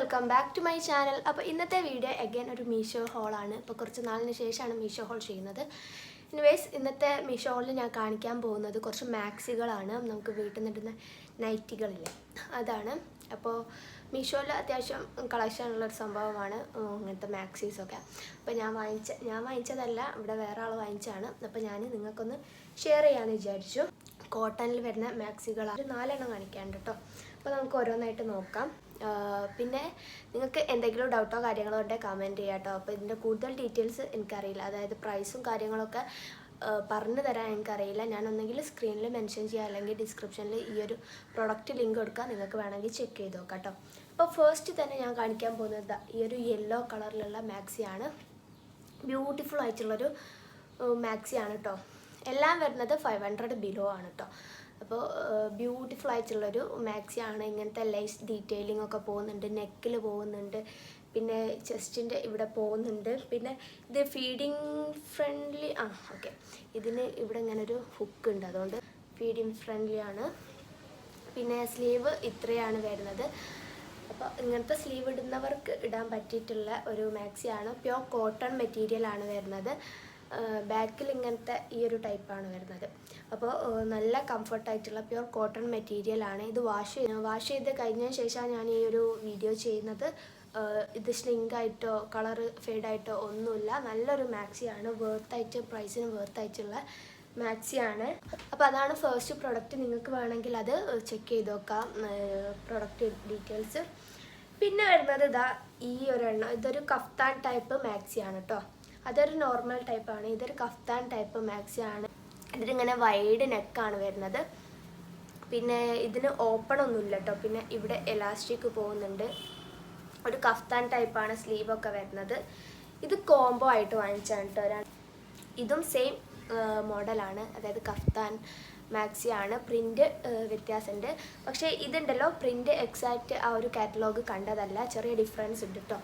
Welcome back to my channel. അപ്പോൾ ഇന്നത്തെ video again ഒരു മീഷോ ഹോളാണ്. ഇപ്പോൾ കുറച്ച് നാളിന് ശേഷമാണ് മീഷോ ഹോൾ ചെയ്യുന്നത്. എനിവേസ് ഇന്നത്തെ മീഷോ ഹോളിൽ ഞാൻ കാണിക്കാൻ പോകുന്നത് കുറച്ച് മാക്സികളാണ്. നമുക്ക് വീട്ടിൽ നിന്നിടുന്ന നൈറ്റികളില്ലേ, അതാണ്. അപ്പോൾ മീഷോയിൽ അത്യാവശ്യം കളക്ഷൻ ഉള്ളൊരു സംഭവമാണ് ഇങ്ങനത്തെ മാക്സീസൊക്കെ. അപ്പോൾ ഞാൻ വാങ്ങിച്ചതല്ല, ഇവിടെ വേറെ ആൾ വാങ്ങിച്ചതാണ്. അപ്പോൾ ഞാൻ നിങ്ങൾക്കൊന്ന് ഷെയർ ചെയ്യാമെന്ന് വിചാരിച്ചു. കോട്ടണിൽ വരുന്ന മാക്സികളാണ് 4 എണ്ണം കാണിക്കാനുണ്ട് കേട്ടോ. അപ്പോൾ നമുക്ക് ഓരോന്നായിട്ട് നോക്കാം. പിന്നെ നിങ്ങൾക്ക് എന്തെങ്കിലും ഡൗട്ടോ കാര്യങ്ങളോ ഉണ്ടെങ്കിൽ കമൻറ്റ് ചെയ്യാം കേട്ടോ. അപ്പോൾ ഇതിൻ്റെ കൂടുതൽ ഡീറ്റെയിൽസ് എനിക്കറിയില്ല, അതായത് പ്രൈസും കാര്യങ്ങളൊക്കെ പറഞ്ഞു തരാൻ എനിക്കറിയില്ല. ഞാനൊന്നെങ്കിൽ സ്ക്രീനിൽ മെൻഷൻ ചെയ്യാം, അല്ലെങ്കിൽ ഡിസ്ക്രിപ്ഷനിൽ ഈ ഒരു പ്രൊഡക്റ്റ് ലിങ്ക് കൊടുക്കാം, നിങ്ങൾക്ക് വേണമെങ്കിൽ ചെക്ക് ചെയ്ത് നോക്കാം കേട്ടോ. അപ്പോൾ ഫസ്റ്റ് തന്നെ ഞാൻ കാണിക്കാൻ പോകുന്നത് ഈ ഒരു യെല്ലോ കളറിലുള്ള മാക്സിയാണ്. ബ്യൂട്ടിഫുൾ ആയിട്ടുള്ളൊരു മാക്സിയാണ് കേട്ടോ. എല്ലാം വരുന്നത് 500 ബിലോ ആണ് കേട്ടോ. അപ്പോൾ ബ്യൂട്ടിഫുൾ ആയിട്ടുള്ളൊരു മാക്സിയാണ്. ഇങ്ങനത്തെ ലേസ് ഡീറ്റെയിലിംഗ് ഒക്കെ പോകുന്നുണ്ട്, നെക്കിൽ പോകുന്നുണ്ട്, പിന്നെ ചെസ്റ്റിൻ്റെ ഇവിടെ പോകുന്നുണ്ട്. പിന്നെ ഇത് ഫീഡിങ് ഫ്രണ്ട്ലി ഓക്കെ, ഇതിന് ഇവിടെ ഇങ്ങനെ ഒരു ഹുക്ക് ഉണ്ട്, അതുകൊണ്ട് ഫീഡിങ് ഫ്രണ്ട്ലി ആണ്. പിന്നെ സ്ലീവ് ഇത്രയാണ് വരുന്നത്. അപ്പോൾ ഇങ്ങനത്തെ സ്ലീവ് ഇടുന്നവർക്ക് ഇടാൻ പറ്റിയിട്ടുള്ള ഒരു മാക്സിയാണ്. പ്യോർ കോട്ടൺ മെറ്റീരിയലാണ് വരുന്നത്. ബാക്കിൽ ഇങ്ങനത്തെ ഈ ഒരു ടൈപ്പാണ് വരുന്നത്. അപ്പോൾ നല്ല കംഫർട്ടായിട്ടുള്ള പ്യുവർ കോട്ടൺ മെറ്റീരിയലാണ്. ഇത് വാഷ് ചെയ്ത് കഴിഞ്ഞതിന് ശേഷമാണ് ഞാൻ ഈ ഒരു വീഡിയോ ചെയ്യുന്നത്. ഇത് സ്ലിങ്കായിട്ടോ കളറ് ഫെയ്ഡായിട്ടോ ഒന്നുമില്ല. നല്ലൊരു മാക്സിയാണ്, വേർത്തായിട്ട്, പ്രൈസിന് വേർത്തായിട്ടുള്ള മാക്സിയാണ്. അപ്പോൾ അതാണ് ഫസ്റ്റ് പ്രൊഡക്റ്റ്. നിങ്ങൾക്ക് വേണമെങ്കിൽ അത് ചെക്ക് ചെയ്ത് നോക്കാം, പ്രൊഡക്റ്റ് ഡീറ്റെയിൽസ്. പിന്നെ വരുന്നത് ഇതാ ഈ ഒരെണ്ണം. ഇതൊരു കഫ്താൻ ടൈപ്പ് മാക്സിയാണ് കേട്ടോ. അതൊരു നോർമൽ ടൈപ്പാണ്. ഇതൊരു കഫ്താൻ ടൈപ്പ് മാക്സിയാണ്. ഇതിലിങ്ങനെ വൈഡ് നെക്കാണ് വരുന്നത്. പിന്നെ ഇതിന് ഓപ്പൺ ഒന്നുമില്ല കേട്ടോ. പിന്നെ ഇവിടെ എലാസ്റ്റിക് പോകുന്നുണ്ട്. ഒരു കഫ്താൻ ടൈപ്പാണ് സ്ലീവൊക്കെ വരുന്നത്. ഇത് കോംബോ ആയിട്ട് വാങ്ങിച്ചാണ് കേട്ടോ. ഇതും സെയിം മോഡലാണ്, അതായത് കഫ്താൻ മാക്സിയാണ്. പ്രിൻ്റ് വ്യത്യാസമുണ്ട്, പക്ഷേ ഇതുണ്ടല്ലോ പ്രിൻ്റ് എക്സാക്റ്റ് ആ ഒരു കാറ്റലോഗ് കണ്ടതല്ല, ചെറിയ ഡിഫറൻസ് ഉണ്ട് കേട്ടോ.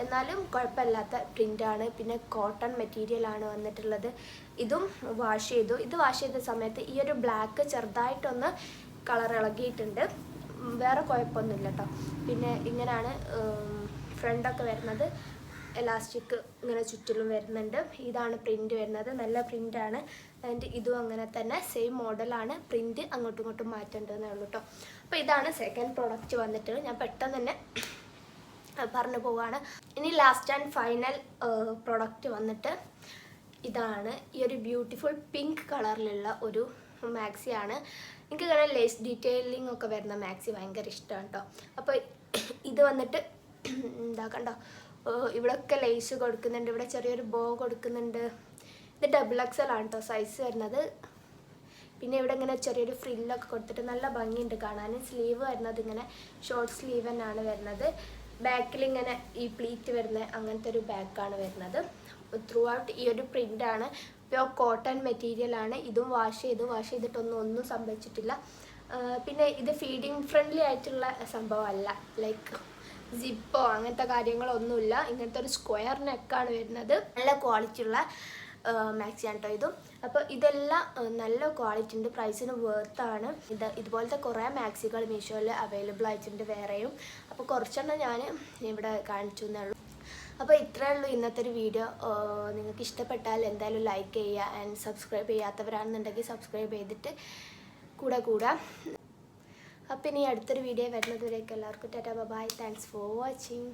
എന്നാലും കുഴപ്പമില്ലാത്ത പ്രിൻ്റാണ്. പിന്നെ കോട്ടൺ മെറ്റീരിയലാണ് വന്നിട്ടുള്ളത്. ഇതും വാഷ് ചെയ്തു. ഇത് വാഷ് ചെയ്ത സമയത്ത് ഈ ഒരു ബ്ലാക്ക് ചെറുതായിട്ടൊന്ന് കളർ ഇളകിയിട്ടുണ്ട്, വേറെ കുഴപ്പമൊന്നുമില്ല കേട്ടോ. പിന്നെ ഇങ്ങനെയാണ് ഫ്രണ്ടൊക്കെ വരുന്നത്. എലാസ്റ്റിക് ഇങ്ങനെ ചുറ്റിലും വരുന്നുണ്ട്. ഇതാണ് പ്രിൻ്റ് വരുന്നത്, നല്ല പ്രിൻ്റാണ്. ആൻഡ് ഇതും അങ്ങനെ തന്നെ സെയിം മോഡലാണ്. പ്രിൻ്റ് അങ്ങോട്ടും ഇങ്ങോട്ടും മാറ്റേണ്ടതെന്നേ ഉള്ളൂ കേട്ടോ. അപ്പോൾ ഇതാണ് സെക്കൻഡ് പ്രൊഡക്റ്റ് വന്നിട്ട്. ഞാൻ പെട്ടെന്ന് തന്നെ പറഞ്ഞു പോവാണ്. ഇനി ലാസ്റ്റ് ആൻഡ് ഫൈനൽ പ്രൊഡക്റ്റ് വന്നിട്ട് ഇതാണ്. ഈ ഒരു ബ്യൂട്ടിഫുൾ പിങ്ക് കളറിലുള്ള ഒരു മാക്സിയാണ്. എനിക്ക് ഇങ്ങനെ ലേസ് ഡീറ്റെയിലിംഗ് ഒക്കെ വരുന്ന മാക്സി ഭയങ്കര ഇഷ്ടമാണ് കേട്ടോ. അപ്പോൾ ഇത് വന്നിട്ട് കണ്ടോ, ഇവിടെയൊക്കെ ലേസ് കൊടുക്കുന്നുണ്ട്, ഇവിടെ ചെറിയൊരു ബോ കൊടുക്കുന്നുണ്ട്. ഇത് XXL ആണ് കേട്ടോ സൈസ് വരുന്നത്. പിന്നെ ഇവിടെ ഇങ്ങനെ ചെറിയൊരു ഫ്രില്ലൊക്കെ കൊടുത്തിട്ട് നല്ല ഭംഗിയുണ്ട് കാണാൻ. സ്ലീവ് വരുന്നത് ഇങ്ങനെ ഷോർട്ട് സ്ലീവ് തന്നെയാണ് വരുന്നത്. ബാക്കിൽ ഇങ്ങനെ ഈ പ്ലീറ്റ് വരുന്ന അങ്ങനത്തെ ഒരു ബാക്കാണ് വരുന്നത്. ത്രൂ ഔട്ട് ഈ ഒരു പ്രിൻ്റാണ്. പ്യോർ കോട്ടൺ മെറ്റീരിയലാണ്. ഇതും വാഷ് ചെയ്തിട്ടൊന്നും സംഭവിച്ചിട്ടില്ല. പിന്നെ ഇത് ഫീഡിങ് ഫ്രണ്ട്ലി ആയിട്ടുള്ള സംഭവമല്ല, ലൈക്ക് സിപ്പോ അങ്ങനത്തെ കാര്യങ്ങളൊന്നുമില്ല. ഇങ്ങനത്തെ ഒരു സ്ക്വയർ നെക്കാണ് വരുന്നത്. നല്ല ക്വാളിറ്റി ഉള്ള മാക്സിയാണ് കേട്ടോ ഇതും. അപ്പോൾ ഇതെല്ലാം നല്ല ക്വാളിറ്റി ഉണ്ട്, പ്രൈസിന് വേർത്താണ്. ഇതുപോലത്തെ കുറേ മാക്സികൾ മീഷോയിൽ അവൈലബിൾ ആയിട്ടുണ്ട് വേറെയും. അപ്പോൾ കുറച്ചെണ്ണം ഞാൻ ഇവിടെ കാണിച്ചു എന്നേ ഉള്ളൂ. അപ്പോൾ ഇത്രയേ ഉള്ളൂ ഇന്നത്തെ ഒരു വീഡിയോ. നിങ്ങൾക്ക് ഇഷ്ടപ്പെട്ടാൽ എന്തായാലും ലൈക്ക് ചെയ്യുക. ആൻഡ് സബ്സ്ക്രൈബ് ചെയ്യാത്തവരാണെന്നുണ്ടെങ്കിൽ സബ്സ്ക്രൈബ് ചെയ്തിട്ട് കൂടെ. അപ്പോൾ ഇനി അടുത്തൊരു വീഡിയോ വരുന്നതുവരേക്കും എല്ലാവർക്കും tata bye. Thanks for watching.